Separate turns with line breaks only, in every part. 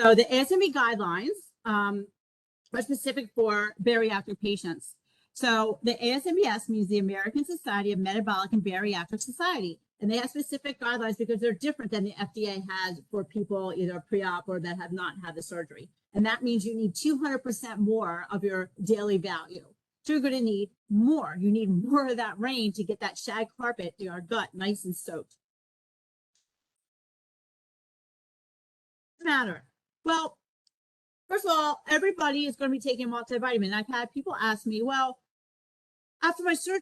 So the ASME guidelines are specific for bariatric patients. So the ASMBS means the American Society of Metabolic and Bariatric Society. And they have specific guidelines because they're different than the FDA has for people either pre-op or that have not had the surgery. And that means you need 200% more of your daily value. So you're going to need more. You need more of that rain to get that shag carpet in your gut nice and soaked. Matter. Well, first of all, everybody is going to be taking a multivitamin. I've had people ask me, well, after my surgery,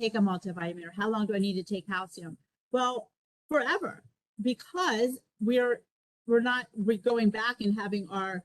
take a multivitamin, or how long do I need to take calcium? Well, forever, because we're not going back and having our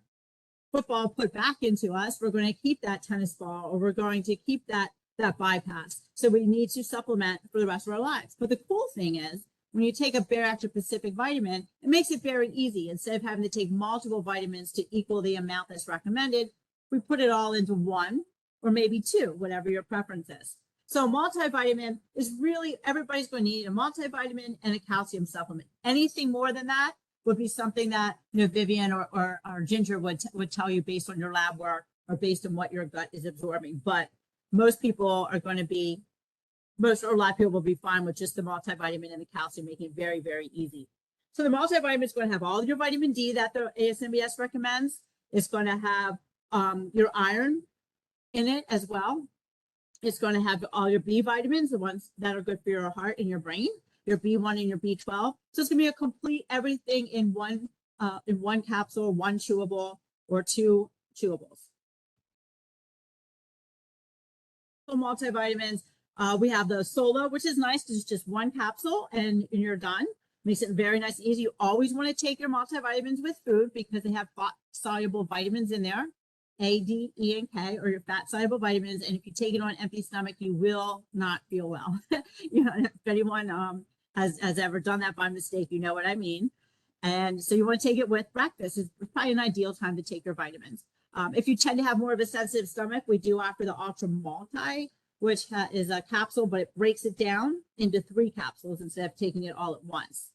football put back into us. We're going to keep that tennis ball, or we're going to keep that bypass. So we need to supplement for the rest of our lives. But the cool thing is, when you take a bariatric specific vitamin, it makes it very easy. Instead of having to take multiple vitamins to equal the amount that's recommended, we put it all into one or maybe two, whatever your preference is. So a multivitamin is really, everybody's going to need a multivitamin and a calcium supplement. Anything more than that would be something that, you know, Vivian or Ginger would tell you based on your lab work or based on what your gut is absorbing. But most people are going to be, most or a lot of people will be fine with just the multivitamin and the calcium, making it very, very easy. So the multivitamin is going to have all your vitamin D that the ASMBS recommends. It's going to have your iron in it as well. It's going to have all your B vitamins, the ones that are good for your heart and your brain, your B1 and your B12. So it's going to be a complete everything in one capsule, one chewable or two chewables. So multivitamins, we have the Solo, which is nice because it's just one capsule and you're done. Makes it very nice and easy. You always want to take your multivitamins with food because they have soluble vitamins in there. A, D, E, and K, or your fat soluble vitamins. And if you take it on an empty stomach, you will not feel well. You know, if anyone has ever done that by mistake, you know what I mean. And so you want to take it with breakfast. It's probably an ideal time to take your vitamins. If you tend to have more of a sensitive stomach, we do offer the Ultra Multi, which is a capsule, but it breaks it down into 3 capsules instead of taking it all at once.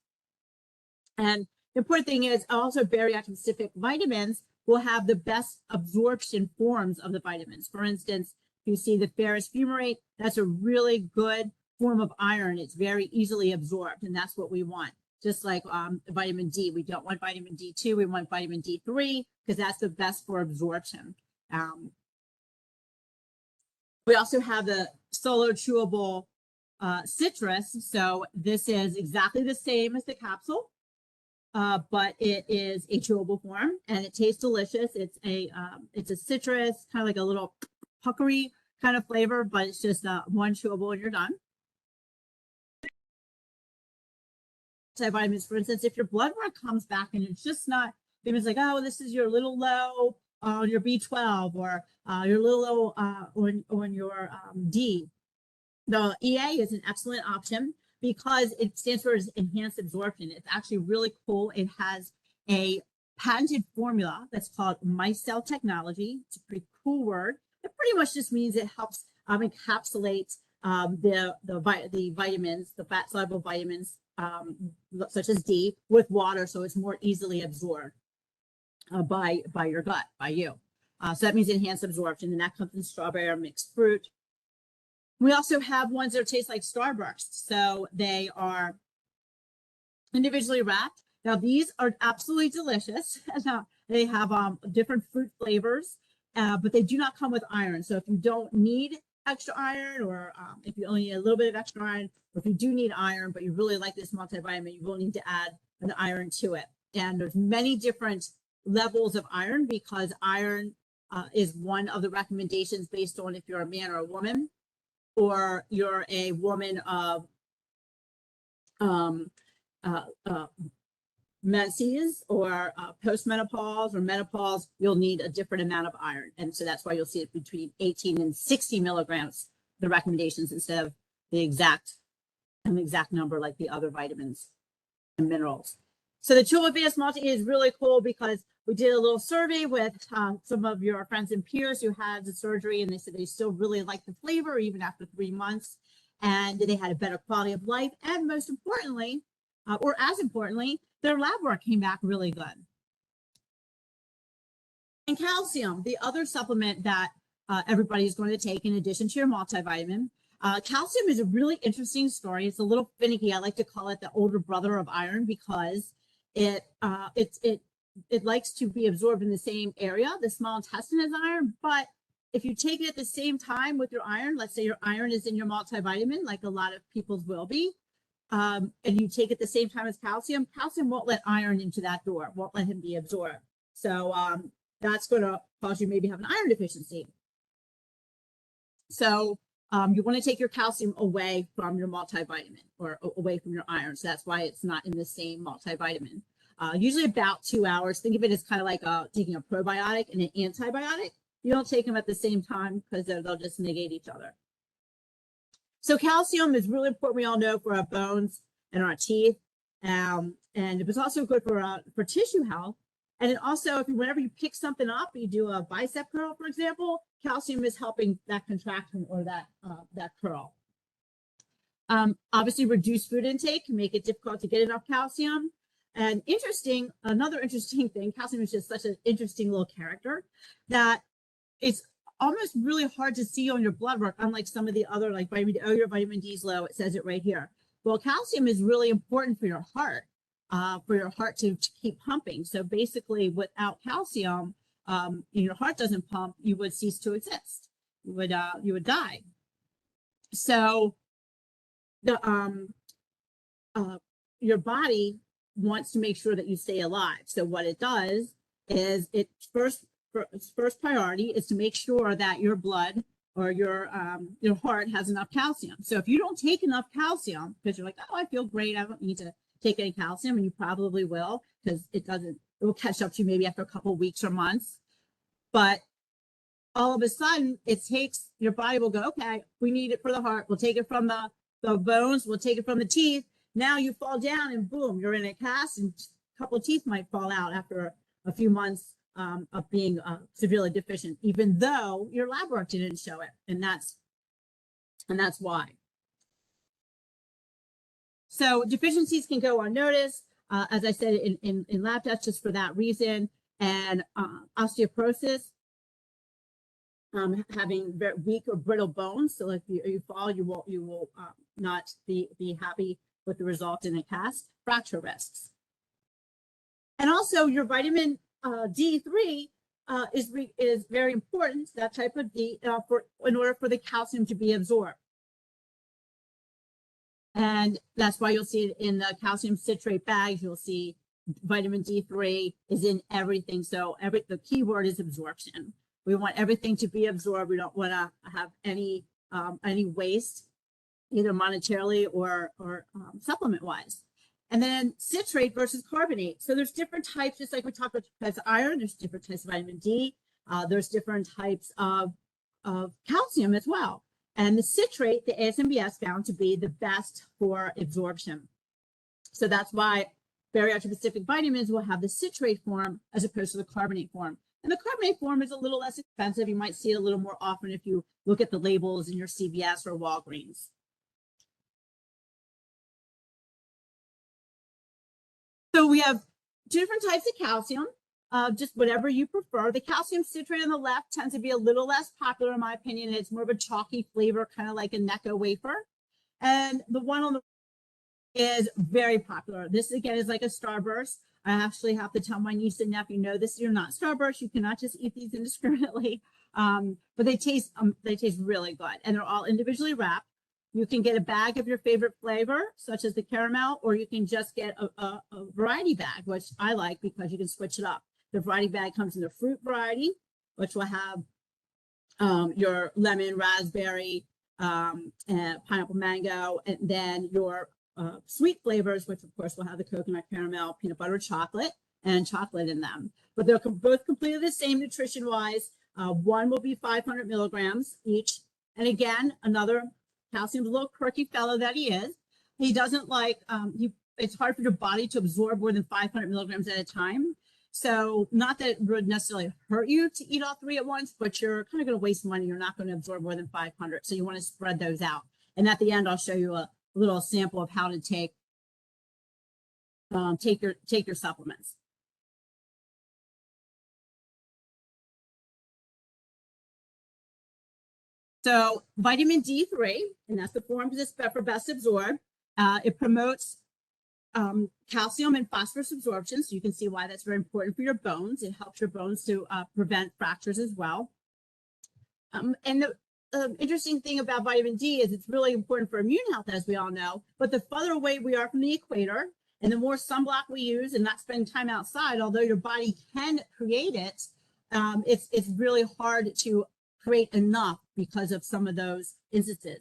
And the important thing is also bariatric specific vitamins will have the best absorption forms of the vitamins. For instance, you see the ferrous fumarate, that's a really good form of iron. It's very easily absorbed, and that's what we want. Just like vitamin D, we don't want vitamin D2, we want vitamin D3 because that's the best for absorption. We also have the Solo Chewable citrus. So this is exactly the same as the capsule, but it is a chewable form and it tastes delicious. It's a citrus, kind of like a little puckery kind of flavor, but it's just one chewable and you're done. Vitamins, for instance, if your blood work comes back and it's just not, it's like, oh, this is your little low on your B12 or your little low on your D. The EA is an excellent option because it stands for enhanced absorption. It's actually really cool. It has a patented formula that's called micelle technology. It's a pretty cool word. It pretty much just means it helps encapsulate the vitamins, the fat soluble vitamins, such as D, with water, so it's more easily absorbed by your gut, by you. So that means enhanced absorption, and that comes in strawberry or mixed fruit. We also have ones that taste like Starburst, so they are individually wrapped. Now these are absolutely delicious. They have different fruit flavors, but they do not come with iron. So if you don't need extra iron, or if you only need a little bit of extra iron, or if you do need iron, but you really like this multivitamin, you will need to add an iron to it. And there's many different levels of iron because iron is one of the recommendations based on if you're a man or a woman, or you're a woman of menses or postmenopause or menopause, you'll need a different amount of iron. And so that's why you'll see it between 18 and 60 milligrams, the recommendations, instead of the exact number like the other vitamins and minerals. So the Chewable Advanced Multi is really cool because we did a little survey with some of your friends and peers who had the surgery, and they said they still really like the flavor even after 3 months, and they had a better quality of life. And most importantly, or as importantly, their lab work came back really good. And calcium, the other supplement that everybody's going to take in addition to your multivitamin. Calcium is a really interesting story. It's a little finicky. I like to call it the older brother of iron because it likes to be absorbed in the same area, the small intestine as iron. But if you take it at the same time with your iron, let's say your iron is in your multivitamin, like a lot of people's will be, and you take it at the same time as calcium, calcium won't let iron into that door, won't let him be absorbed. So that's going to cause you maybe have an iron deficiency. So you want to take your calcium away from your multivitamin or away from your iron. So that's why it's not in the same multivitamin. Usually about 2 hours. Think of it as kind of like taking a probiotic and an antibiotic. You don't take them at the same time because they'll just negate each other. So calcium is really important, we all know, for our bones and our teeth. And it was also good for tissue health. And it also, whenever you pick something up, you do a bicep curl, for example, calcium is helping that contraction or that curl. Obviously, reduced food intake can make it difficult to get enough calcium. And another interesting thing, calcium is just such an interesting little character that it's almost really hard to see on your blood work, unlike some of the other, like vitamin D. Oh, your vitamin D is low. It says it right here. Well, calcium is really important for your heart to keep pumping. So basically, without calcium, your heart doesn't pump, you would cease to exist. You would die. So your body wants to make sure that you stay alive. So what it does is its first priority is to make sure that your blood or your heart has enough calcium. So if you don't take enough calcium, because you're like, oh, I feel great, I don't need to take any calcium, and you probably will, because it will catch up to you maybe after a couple of weeks or months. But all of a sudden, your body will go, okay, we need it for the heart. We'll take it from the bones. We'll take it from the teeth. Now you fall down and boom, you're in a cast, and a couple of teeth might fall out after a few months of being severely deficient, even though your lab work didn't show it. And that's why. So deficiencies can go unnoticed, as I said, in lab tests, just for that reason. And osteoporosis, having very weak or brittle bones. So if you fall, you will not be happy with the result in a cast. Fracture risks. And also your vitamin D3 is very important, that type of D, in order for the calcium to be absorbed. And that's why you'll see it in the calcium citrate bags. You'll see vitamin D3 is in everything. So the key word is absorption. We want everything to be absorbed. We don't want to have any waste, either monetarily or supplement wise. And then citrate versus carbonate. So there's different types, just like we talked about types of iron, there's different types of vitamin D. There's different types of calcium as well. And the citrate, the ASMBS found to be the best for absorption. So that's why bariatric specific vitamins will have the citrate form as opposed to the carbonate form. And the carbonate form is a little less expensive. You might see it a little more often if you look at the labels in your CVS or Walgreens. So we have two different types of calcium, just whatever you prefer. The calcium citrate on the left tends to be a little less popular, in my opinion. It's more of a chalky flavor, kind of like a Necco wafer. And the one on the is very popular. This, again, is like a Starburst. I actually have to tell my niece and nephew, no, you're not Starburst. You cannot just eat these indiscriminately. But they taste really good. And they're all individually wrapped. You can get a bag of your favorite flavor, such as the caramel, or you can just get a variety bag, which I like because you can switch it up. The variety bag comes in the fruit variety, which will have your lemon, raspberry, and pineapple, mango, and then your sweet flavors, which of course will have the coconut, caramel, peanut butter, chocolate, and chocolate in them. But they're both completely the same nutrition-wise. One will be 500 milligrams each. And again, another calcium's a little quirky fellow that he is. He doesn't like, it's hard for your body to absorb more than 500 milligrams at a time. So not that it would necessarily hurt you to eat all three at once, but you're kind of going to waste money. You're not going to absorb more than 500. So you want to spread those out. And at the end, I'll show you a little sample of how to take your supplements. So vitamin D3, and that's the form that's for best absorbed. It promotes calcium and phosphorus absorption. So you can see why that's very important for your bones. It helps your bones to prevent fractures as well. And the interesting thing about vitamin D is it's really important for immune health, as we all know. But the further away we are from the equator, and the more sunblock we use and not spend time outside, although your body can create it, it's really hard to create enough because of some of those instances.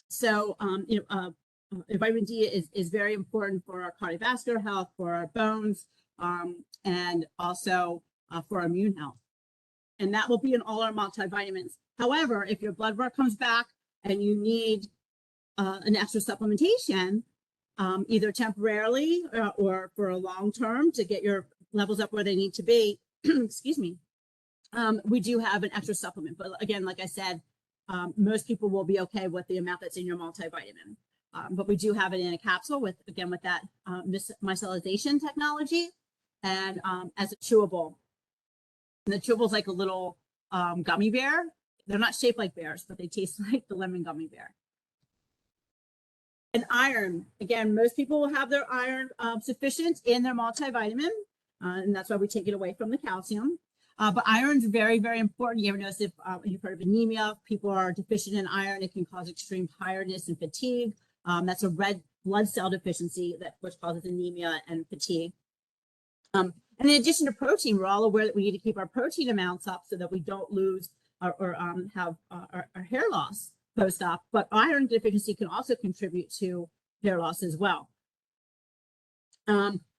So, vitamin D is very important for our cardiovascular health, for our bones, and also for our immune health. And that will be in all our multivitamins. However, if your blood work comes back and you need an extra supplementation, either temporarily or for a long term to get your levels up where they need to be, excuse me, we do have an extra supplement. But again, like I said, most people will be okay with the amount that's in your multivitamin. But we do have it in a capsule with that micellization technology, and as a chewable. And the chewable is like a little gummy bear. They're not shaped like bears, but they taste like the lemon gummy bear. And iron, again, most people will have their iron sufficient in their multivitamin, and that's why we take it away from the calcium. But iron is very, very important. You ever notice if you've heard of anemia, people are deficient in iron, it can cause extreme tiredness and fatigue. That's a red blood cell deficiency which causes anemia and fatigue. And in addition to protein, we're all aware that we need to keep our protein amounts up so that we don't lose or have our hair loss post-op. But iron deficiency can also contribute to hair loss as well.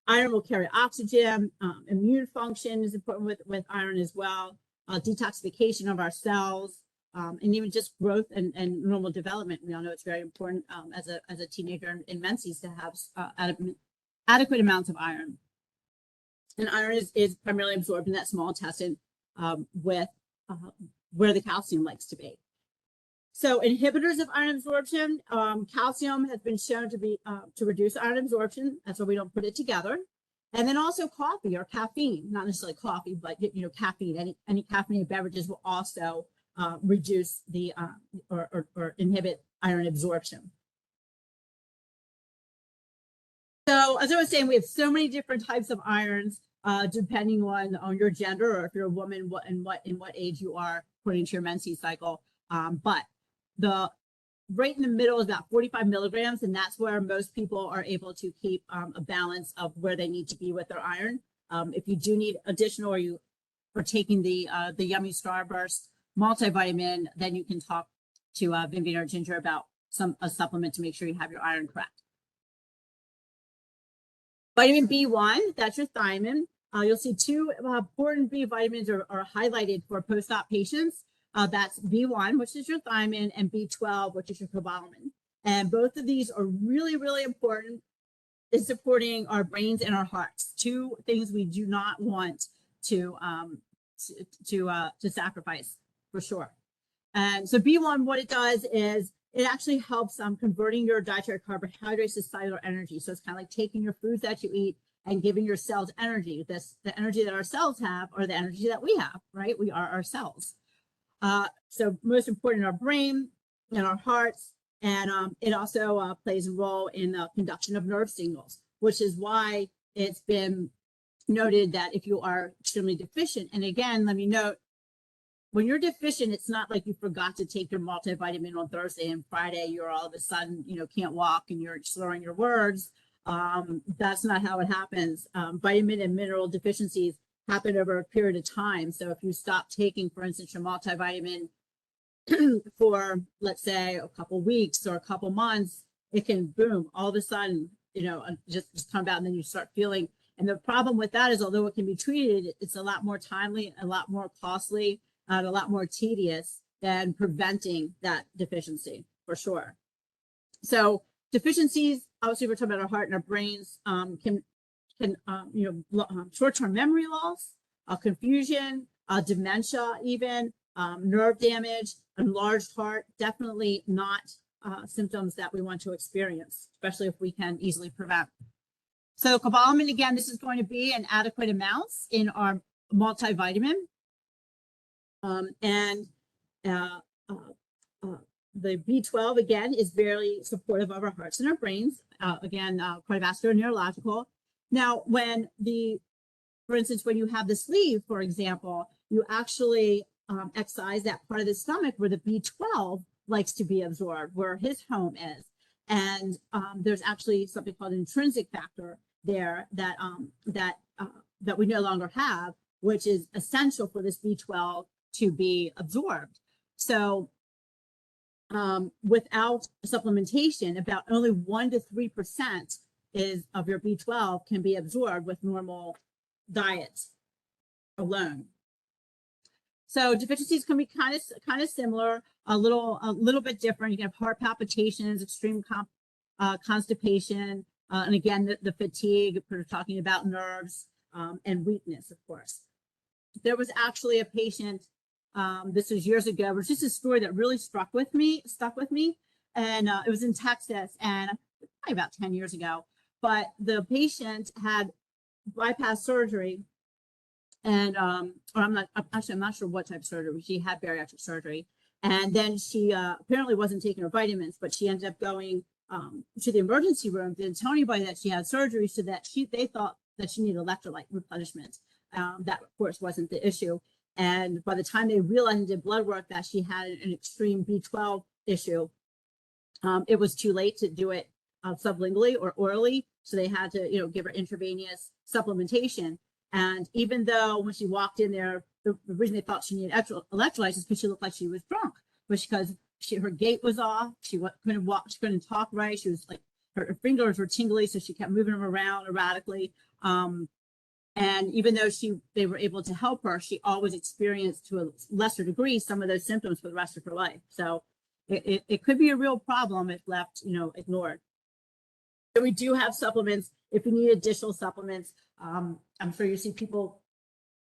Iron will carry oxygen. Immune function is important with iron as well. Detoxification of our cells, and even just growth and normal development. We all know it's very important as a teenager in menses to have adequate amounts of iron. And iron is primarily absorbed in that small intestine with where the calcium likes to be. So inhibitors of iron absorption, calcium has been shown to reduce iron absorption. That's why we don't put it together. And then also coffee or caffeine, not necessarily coffee, but caffeine. Any caffeinated beverages will also reduce the or inhibit iron absorption. So as I was saying, we have so many different types of irons, depending on your gender, or if you're a woman, in what age you are according to your menses cycle. But the right in the middle is about 45 milligrams, and that's where most people are able to keep a balance of where they need to be with their iron. If you do need additional, or you are taking the Yummy Starburst multivitamin, then you can talk to Vivian or Ginger about a supplement to make sure you have your iron correct. Vitamin B1, that's your thiamine. You'll see two important B vitamins are highlighted for post-op patients. That's B1, which is your thiamine, and B12, which is your cobalamin. And both of these are really, really important in supporting our brains and our hearts. Two things we do not want to sacrifice, for sure. And so B1, what it does is it actually helps converting your dietary carbohydrates to cellular energy. So it's kind of like taking your foods that you eat and giving your cells energy. The energy that our cells have, or the energy that we have, right? We are our cells. So most important in our brain and our hearts, and it also plays a role in the conduction of nerve signals, which is why it's been noted that if you are extremely deficient, and again, let me note, when you're deficient, it's not like you forgot to take your multivitamin on Thursday and Friday, you're all of a sudden, can't walk and you're slurring your words. That's not how it happens. Vitamin and mineral deficiencies happen over a period of time. So if you stop taking, for instance, your multivitamin for, let's say, a couple weeks or a couple months, it can boom, all of a sudden, just come about, and then you start feeling. And the problem with that is, although it can be treated, it's a lot more timely, a lot more costly, and a lot more tedious than preventing that deficiency, for sure. So deficiencies, obviously we're talking about our heart and our brains, can short-term memory loss, confusion, dementia even, nerve damage, enlarged heart, definitely not symptoms that we want to experience, especially if we can easily prevent. So cobalamin, again, this is going to be in adequate amounts in our multivitamin. the B12 again is very supportive of our hearts and our brains. Cardiovascular, neurological. Now, for instance, when you have the sleeve, for example, you actually excise that part of the stomach where the B12 likes to be absorbed, where his home is. And there's actually something called intrinsic factor there that we no longer have, which is essential for this B12 to be absorbed. So without supplementation, about only 1 to 3% of your B12 can be absorbed with normal diet alone. So deficiencies can be kind of similar, a little bit different. You can have heart palpitations, extreme constipation, and again the fatigue. We're talking about nerves and weakness, of course. There was actually a patient. This was years ago. It was just a story that really stuck with me, and it was in Texas, and probably about 10 years ago. But the patient had bypass surgery, and I'm not sure what type of surgery. She had bariatric surgery, and then she apparently wasn't taking her vitamins, but she ended up going to the emergency room. Didn't tell anybody that she had surgery, so that they thought that she needed electrolyte replenishment. That, of course, wasn't the issue. And by the time they realized and did blood work that she had an extreme B12 issue, it was too late to do it sublingually or orally. So they had to, give her intravenous supplementation. And even though when she walked in there, the reason they thought she needed electrolytes is because she looked like she was drunk, because her gait was off. She couldn't walk, she couldn't talk right. She was like, her fingers were tingly, so she kept moving them around erratically. And even though they were able to help her, she always experienced to a lesser degree some of those symptoms for the rest of her life. So it could be a real problem if left, ignored. So we do have supplements. If you need additional supplements, I'm sure you see people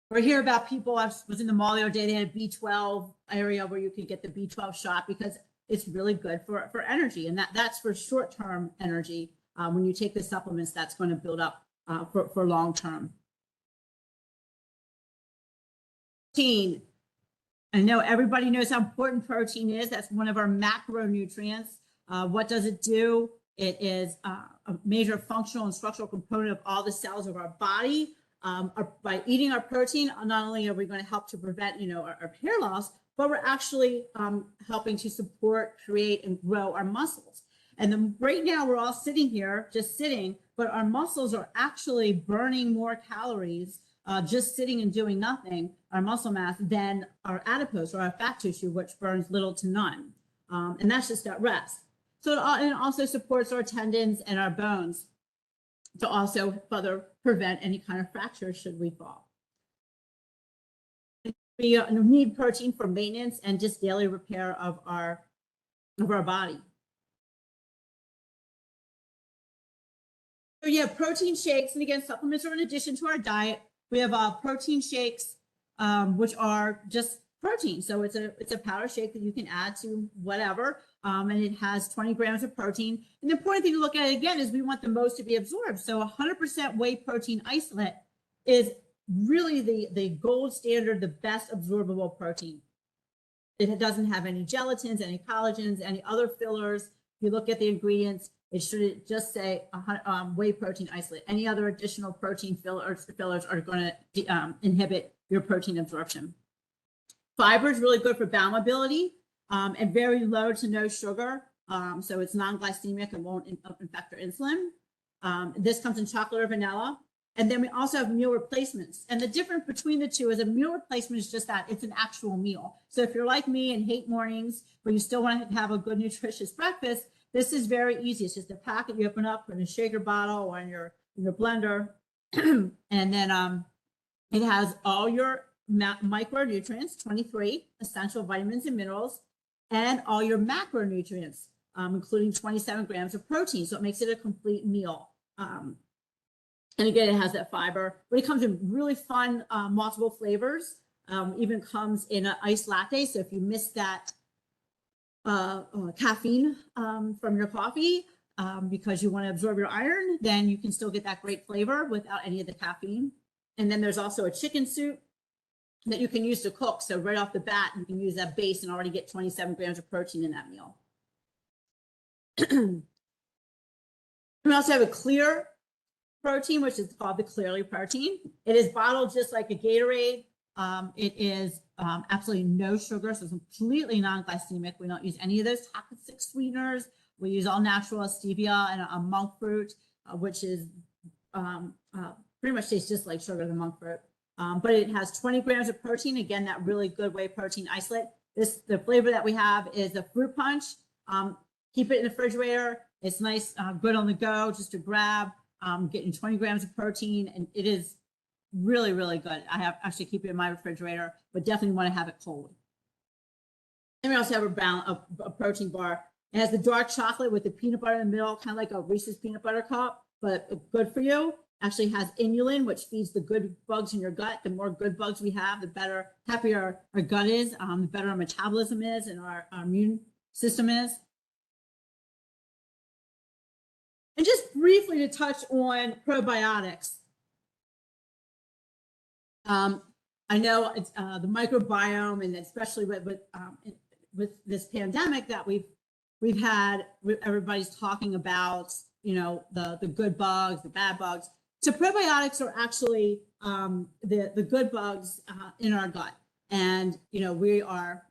or hear about people. I was in the mall the other day. They had a B12 area where you could get the B12 shot because it's really good for energy, and that's for short-term energy. When you take the supplements, that's going to build up for long-term. Protein. I know everybody knows how important protein is. That's one of our macronutrients. What does it do? It is a major functional and structural component of all the cells of our body. By eating our protein, not only are we going to help to prevent, our hair loss, but we're actually helping to support, create, and grow our muscles. And then right now we're all sitting here, just sitting, but our muscles are actually burning more calories just sitting and doing nothing, our muscle mass, than our adipose or our fat tissue, which burns little to none. And that's just at rest. So it also supports our tendons and our bones to also further prevent any kind of fractures should we fall. We need protein for maintenance and just daily repair of our body. So yeah, protein shakes, and again, supplements are in addition to our diet. We have protein shakes, which are just protein. So it's a powder shake that you can add to whatever, and it has 20 grams of protein. And the important thing to look at again is we want the most to be absorbed. So 100% whey protein isolate is really the gold standard, the best absorbable protein. It doesn't have any gelatins, any collagens, any other fillers. If you look at the ingredients, it should just say whey protein isolate. Any other additional protein fillers are going to inhibit your protein absorption. Fiber is really good for bowel mobility and very low to no sugar. So it's non-glycemic and won't affect your insulin. This comes in chocolate or vanilla. And then we also have meal replacements. And the difference between the two is a meal replacement is just that, it's an actual meal. So if you're like me and hate mornings, but you still want to have a good, nutritious breakfast, this is very easy. It's just a packet you open up in a shaker bottle or in your blender. And then it has all your micronutrients, 23 essential vitamins and minerals, and all your macronutrients, including 27 grams of protein. So it makes it a complete meal. And again, it has that fiber, but it comes in really fun, multiple flavors. Even comes in an iced latte. So if you miss that caffeine from your coffee because you want to absorb your iron, then you can still get that great flavor without any of the caffeine. And then there's also a chicken soup that you can use to cook. So right off the bat, you can use that base and already get 27 grams of protein in that meal. We also have a clear protein, which is called the Clearly protein. It is bottled just like a Gatorade. It is absolutely no sugar, so it's completely non-glycemic. We don't use any of those toxic sweeteners. We use all natural stevia and a monk fruit, which is pretty much tastes just like sugar, the monk fruit. But it has 20 grams of protein. Again, that really good whey protein isolate. The flavor that we have is a fruit punch. Keep it in the refrigerator. It's nice, good on the go, just to grab. Getting 20 grams of protein, and it is really, really good. I have actually keep it in my refrigerator, but definitely want to have it cold. And we also have a protein bar. It has the dark chocolate with the peanut butter in the middle, kind of like a Reese's peanut butter cup, but good for you. Actually has inulin, which feeds the good bugs in your gut. The more good bugs we have, the better, happier our gut is, the better our metabolism is, and our immune system is. And just briefly to touch on probiotics. I know it's the microbiome, and especially with this pandemic that we've had, everybody's talking about, you know, the good bugs, the bad bugs. So probiotics are actually the good bugs in our gut, and you know, we are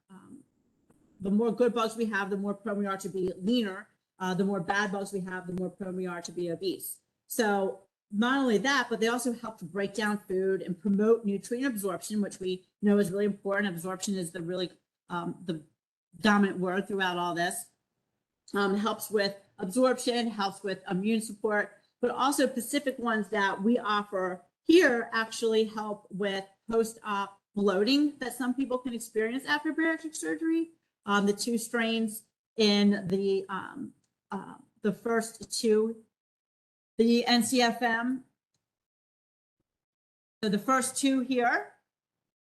the more good bugs we have, the more prone we are to be leaner. The more bad bugs we have, the more prone we are to be obese. So not only that, but they also help to break down food and promote nutrient absorption, which we know is really important. Absorption is the dominant word throughout all this. Helps with absorption, helps with immune support, but also specific ones that we offer here actually help with post-op bloating that some people can experience after bariatric surgery. The two strains in the first two, the NCFM. So the first two here,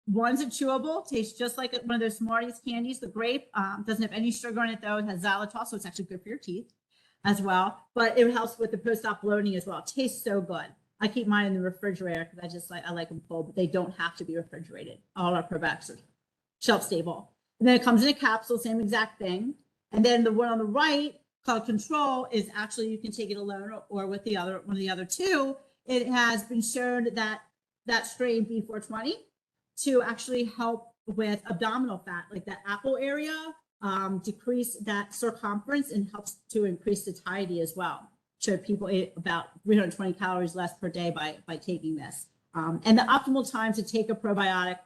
one's a chewable, tastes just like one of those Smarties candies. The grape doesn't have any sugar in it though. It has xylitol, so it's actually good for your teeth as well. But it helps with the post-op bloating as well. It tastes so good. I keep mine in the refrigerator because I like them cold, but they don't have to be refrigerated. All our probiotics are shelf stable. And then it comes in a capsule, same exact thing. And then the one on the right called Control is actually, you can take it alone or with the other, one of the other two. It has been shown that that strain B420 to actually help with abdominal fat, like that apple area, decrease that circumference, and helps to increase satiety as well. So people eat about 320 calories less per day by taking this. And the optimal time to take a probiotic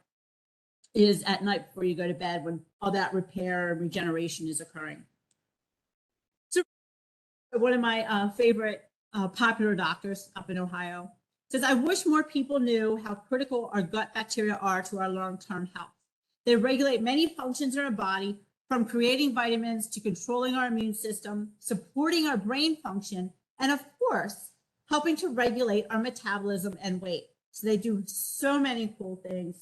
is at night before you go to bed, when all that repair and regeneration is occurring. So one of my favorite popular doctors up in Ohio says, I wish more people knew how critical our gut bacteria are to our long-term health. They regulate many functions in our body, from creating vitamins to controlling our immune system, supporting our brain function, and of course, helping to regulate our metabolism and weight. So they do so many cool things.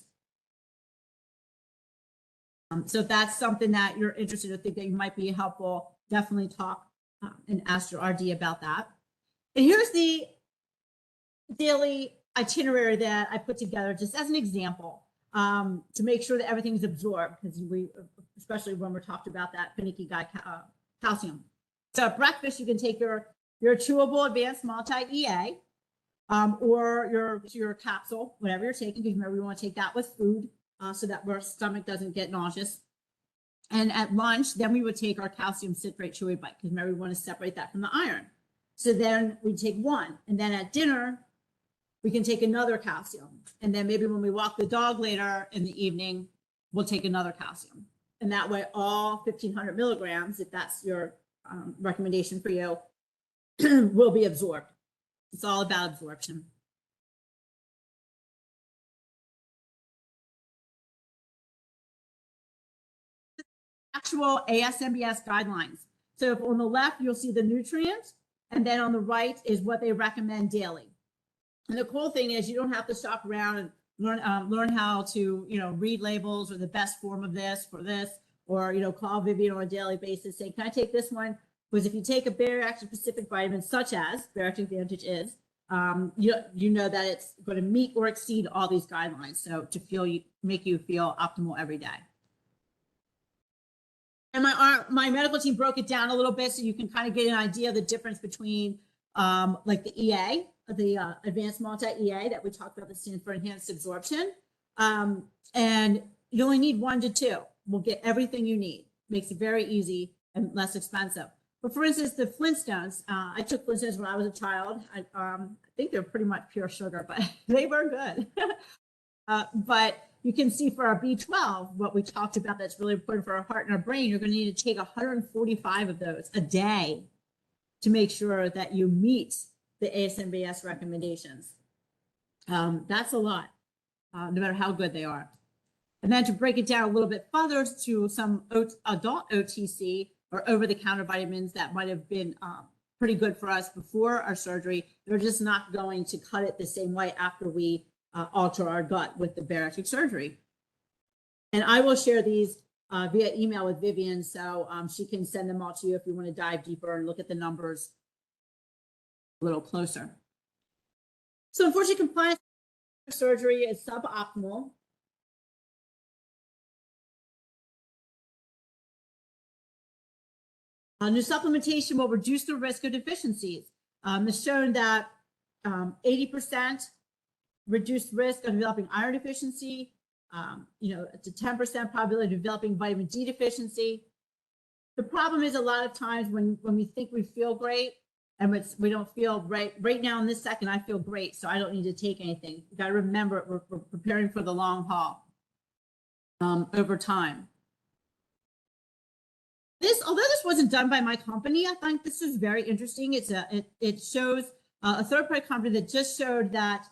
So if that's something that you're interested in, think that you might be helpful, definitely talk and ask your RD about that. And here's the daily itinerary that I put together just as an example to make sure that everything's absorbed, because we, especially when we're talking about that finicky guy calcium. So at breakfast, you can take your chewable advanced multi-EA or your capsule, whatever you're taking, because remember, we want to take that with food so that our stomach doesn't get nauseous. And at lunch, then we would take our calcium citrate chewy bite, because remember, we want to separate that from the iron. So then we take one, and then at dinner, we can take another calcium. And then maybe when we walk the dog later in the evening, we'll take another calcium. And that way, all 1,500 milligrams, if that's your recommendation for you, will be absorbed. It's all about absorption. Actual ASMBS guidelines. So if on the left, you'll see the nutrients, and then on the right is what they recommend daily. And the cool thing is you don't have to shop around and learn how to, read labels or the best form of this for this, or, call Vivian on a daily basis saying, can I take this one? Because if you take a bariatric specific vitamin, such as Bariatric Advantage is, you know that it's going to meet or exceed all these guidelines. So to make you feel optimal every day. And my medical team broke it down a little bit so you can kind of get an idea of the difference between like the EA, the advanced multi-EA that we talked about, that stands for enhanced absorption. And you only need 1 to 2. We'll get everything you need. Makes it very easy and less expensive. But for instance, the Flintstones, I took Flintstones when I was a child. I think they're pretty much pure sugar, but they were good. But you can see for our B12, what we talked about that's really important for our heart and our brain, you're going to need to take 145 of those a day to make sure that you meet the ASMBS recommendations. That's a lot, no matter how good they are. And then to break it down a little bit further to some adult OTC or over-the-counter vitamins that might have been pretty good for us before our surgery, they're just not going to cut it the same way after we alter our gut with the bariatric surgery. And I will share these via email with Vivian, so she can send them all to you if you want to dive deeper and look at the numbers a little closer. So unfortunately, compliance with surgery is suboptimal. New supplementation will reduce the risk of deficiencies. It's shown that 80% reduced risk of developing iron deficiency, it's a 10% probability of developing vitamin D deficiency. The problem is a lot of times when we think we feel great and we don't feel right now in this second, I feel great, so I don't need to take anything. You got to remember, we're preparing for the long haul over time. Although this wasn't done by my company, I think this is very interesting. It shows a third-party company that just showed that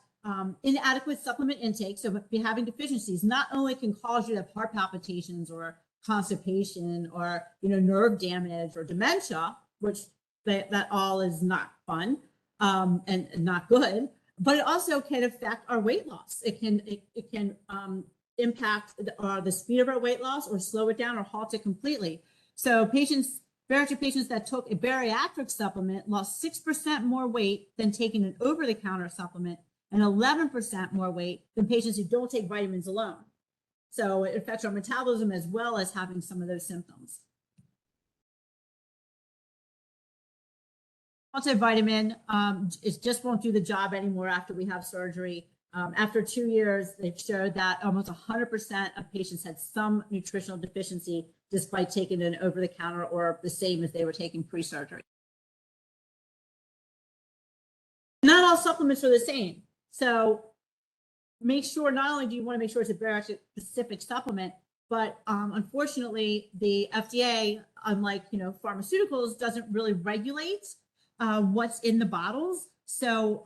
inadequate supplement intake, so if you're having deficiencies, not only can cause you to have heart palpitations or constipation or nerve damage or dementia, which that all is not fun and not good, but it also can affect our weight loss. It can impact the speed of our weight loss or slow it down or halt it completely. So bariatric patients that took a bariatric supplement lost 6% more weight than taking an over-the-counter supplement and 11% more weight than patients who don't take vitamins alone. So it affects our metabolism as well as having some of those symptoms. Multivitamin it just won't do the job anymore after we have surgery. After 2 years, they've showed that almost 100% of patients had some nutritional deficiency despite taking it over-the-counter or the same as they were taking pre-surgery. Not all supplements are the same. So make sure, not only do you want to make sure it's a bariatric specific supplement, but unfortunately, the FDA, unlike pharmaceuticals, doesn't really regulate what's in the bottles. So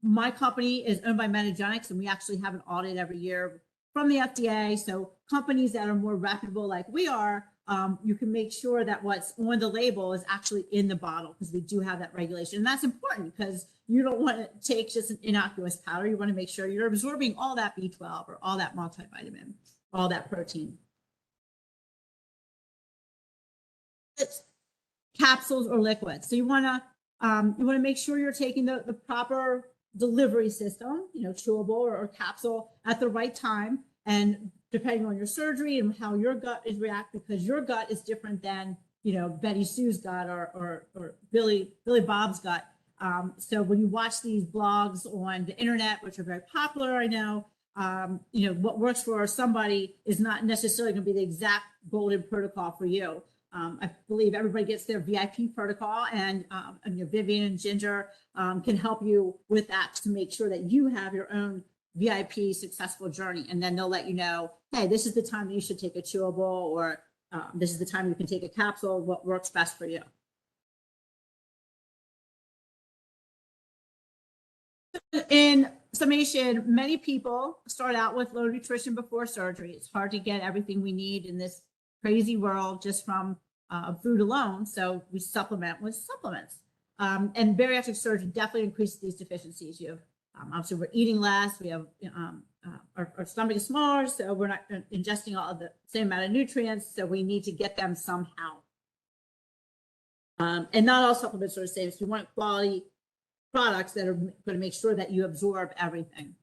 my company is owned by Metagenics, and we actually have an audit every year from the FDA. So companies that are more reputable like we are, you can make sure that what's on the label is actually in the bottle, because we do have that regulation. And that's important because you don't want to take just an innocuous powder. You want to make sure you're absorbing all that B12 or all that multivitamin, all that protein. It's capsules or liquids. So you want to make sure you're taking the proper delivery system, chewable or capsule at the right time, and depending on your surgery and how your gut is reacting, because your gut is different than Betty Sue's gut or Billy Bob's gut. So when you watch these blogs on the internet, which are very popular, I know, what works for somebody is not necessarily going to be the exact golden protocol for you. I believe everybody gets their VIP protocol, and Vivian and Ginger can help you with that to make sure that you have your own VIP successful journey. And then they'll let you know, hey, this is the time that you should take a chewable, or this is the time you can take a capsule, what works best for you. In summation, many people start out with low nutrition before surgery. It's hard to get everything we need in this crazy world just from food alone. So we supplement with supplements. And bariatric surgery definitely increases these deficiencies. Obviously, we're eating less. We have our stomach is smaller, so we're not ingesting all of the same amount of nutrients. So we need to get them somehow. And not all supplements are the same. So we want quality products that are going to make sure that you absorb everything.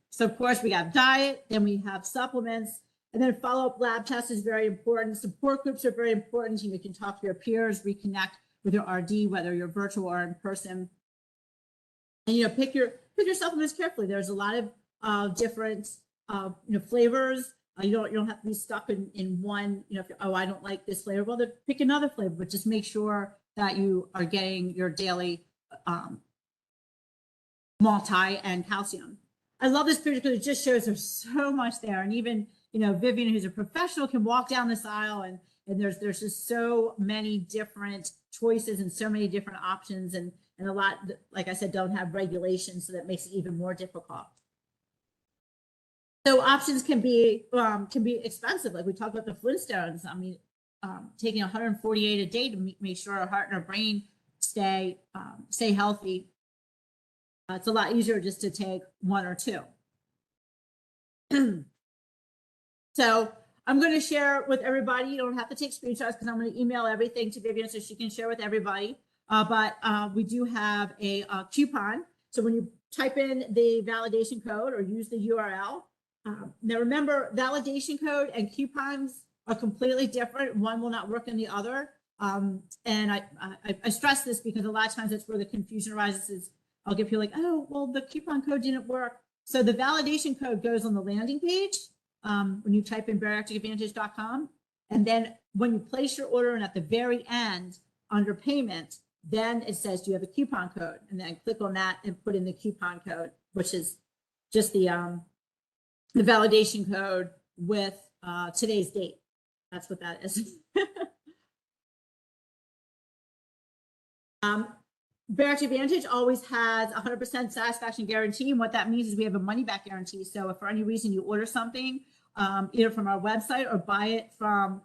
So of course we have diet, then we have supplements, and then follow-up lab tests is very important. Support groups are very important. You can talk to your peers, reconnect with your RD, whether you're virtual or in person. And pick your supplements carefully. There's a lot of different flavors. You don't have to be stuck in one. I don't like this flavor. Well, then pick another flavor, but just make sure that you are getting your daily multi and calcium. I love this picture because it just shows there's so much there. And even, Vivian, who's a professional, can walk down this aisle and there's just so many different choices and so many different options. And a lot, like I said, don't have regulations. So that makes it even more difficult. So options can be expensive. Like we talked about the Flintstones. I mean, taking 148 a day to make sure our heart and our brain stay healthy. It's a lot easier just to take one or two. So I'm going to share with everybody. You don't have to take screenshots because I'm going to email everything to Vivian so she can share with everybody. But we do have a coupon. So when you type in the validation code or use the URL, now remember, validation code and coupons are completely different. One will not work in the other. And I stress this because a lot of times that's where the confusion arises. I'll get people like, oh, well, the coupon code didn't work. So the validation code goes on the landing page when you type in bariatricadvantage.com. And then when you place your order and at the very end under payment, then it says, do you have a coupon code? And then click on that and put in the coupon code, which is just the validation code with today's date. That's what that is. Bariatric Advantage always has 100% satisfaction guarantee. And what that means is we have a money back guarantee. So if for any reason you order something, either from our website or buy it from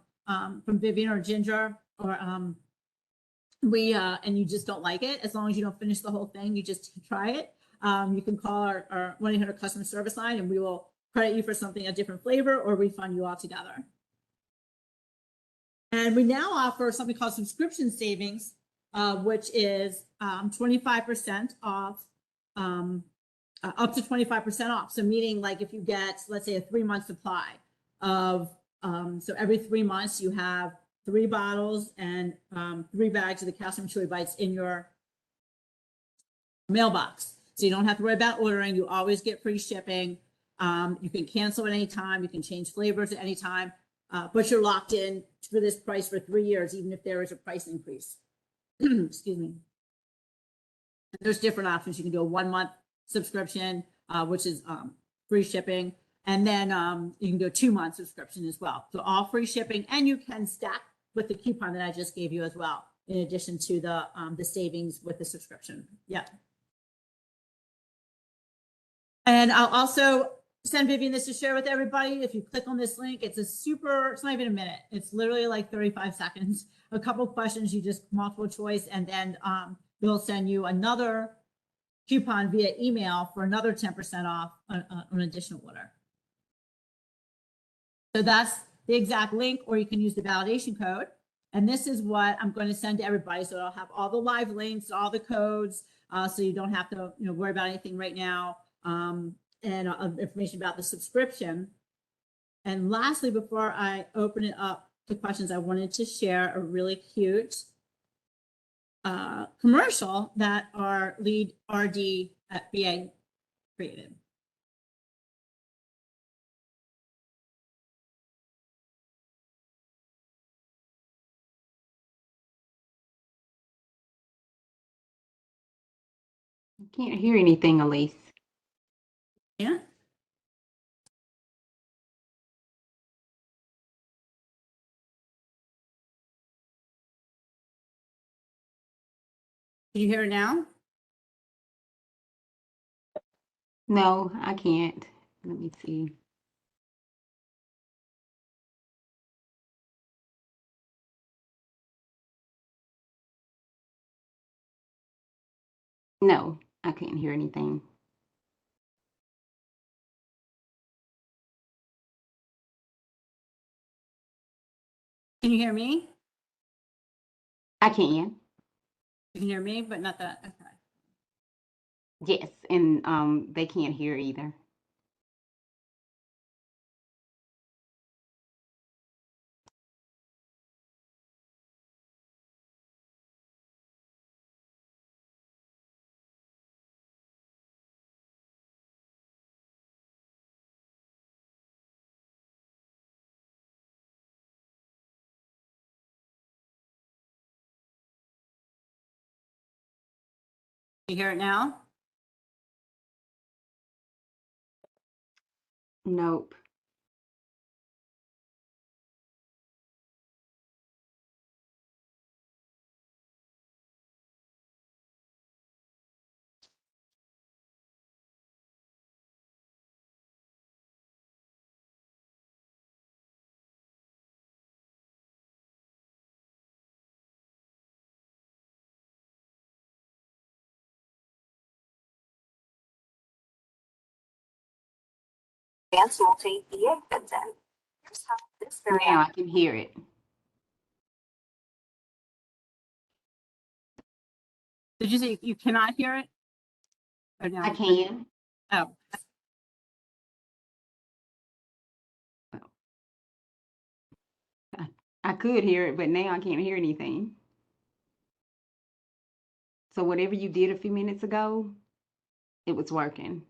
Vivian or Ginger, or and you just don't like it, as long as you don't finish the whole thing, you just try it. You can call our 1-800 customer service line and we will credit you for something, a different flavor, or refund you altogether. And we now offer something called subscription savings, which is 25% off, up to 25% off. So meaning like if you get, let's say, a 3-month supply of, so every 3 months you have 3 bottles and 3 bags of the calcium chewy bites in your mailbox. So you don't have to worry about ordering. You always get free shipping. You can cancel at any time. You can change flavors at any time, but you're locked in for this price for 3 years, even if there is a price increase. Excuse me. There's different options. You can do a 1-month subscription, which is free shipping. And then you can do a 2-month subscription as well. So all free shipping, and you can stack with the coupon that I just gave you as well, in addition to the savings with the subscription. Yeah. And I'll also send Vivian this to share with everybody. If you click on this link, it's it's not even a minute. It's literally like 35 seconds. A couple of questions, you just multiple choice, and then they'll send you another coupon via email for another 10% off an additional order. So that's the exact link, or you can use the validation code. And this is what I'm going to send to everybody. So I'll have all the live links, all the codes, so you don't have to worry about anything right now. And information about the subscription. And lastly, before I open it up to questions, I wanted to share a really cute commercial that our lead RD at VA created.
I can't hear anything, Elise.
Yeah. Can you hear it now?
No, I can't. Let me see. No, I can't hear anything.
Can you hear me?
I can.
You can hear me, but not that. Okay.
Yes, and they can't hear either.
You hear it now?
Nope.
Advanced multi-EA content. Here's how this
Now I can hear it.
Did you say you cannot hear it? Or no?
I can.
Oh,
I could hear it, but now I can't hear anything. So whatever you did a few minutes ago, it was working.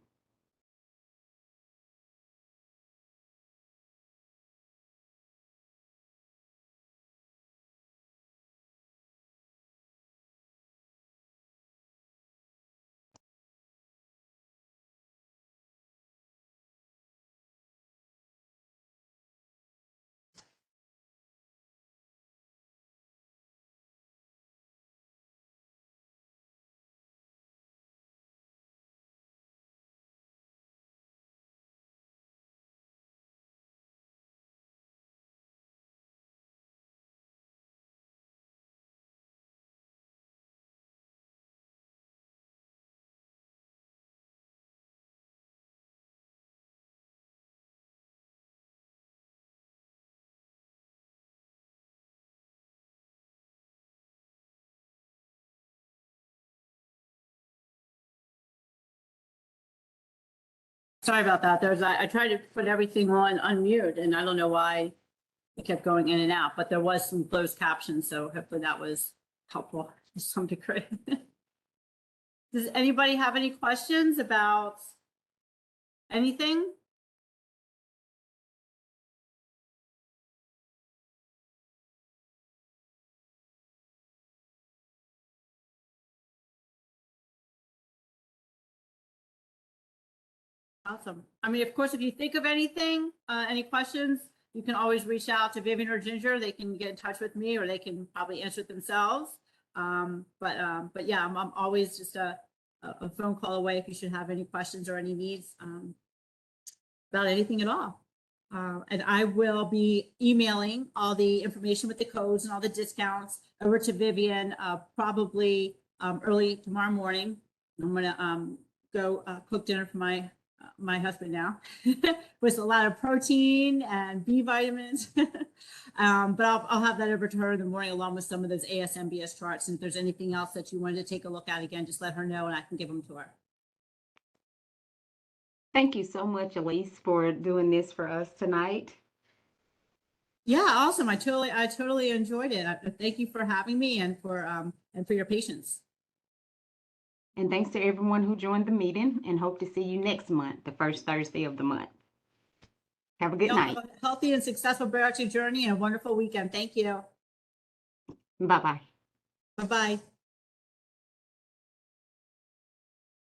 sorry about that. I tried to put everything on unmute and I don't know why it kept going in and out, but there was some closed captions, so hopefully that was helpful to some degree. Does anybody have any questions about anything? Awesome. I mean, of course, if you think of anything, any questions, you can always reach out to Vivian or Ginger. They can get in touch with me or they can probably answer it themselves. But yeah, I'm always just a phone call away if you should have any questions or any needs about anything at all. And I will be emailing all the information with the codes and all the discounts over to Vivian probably early tomorrow morning. I'm gonna go cook dinner for my husband now with a lot of protein and B vitamins. But I'll have that over to her in the morning along with some of those ASMBS charts. And if there's anything else that you wanted to take a look at again, just let her know and I can give them to her.
Thank you so much, Elise, for doing this for us tonight.
Yeah, awesome. I totally enjoyed it. Thank you for having me and for your patience.
And thanks to everyone who joined the meeting, and hope to see you next month, the first Thursday of the month. Have a good night.
Have a healthy and successful bariatric journey and a wonderful weekend. Thank you.
Bye-bye.
Bye-bye.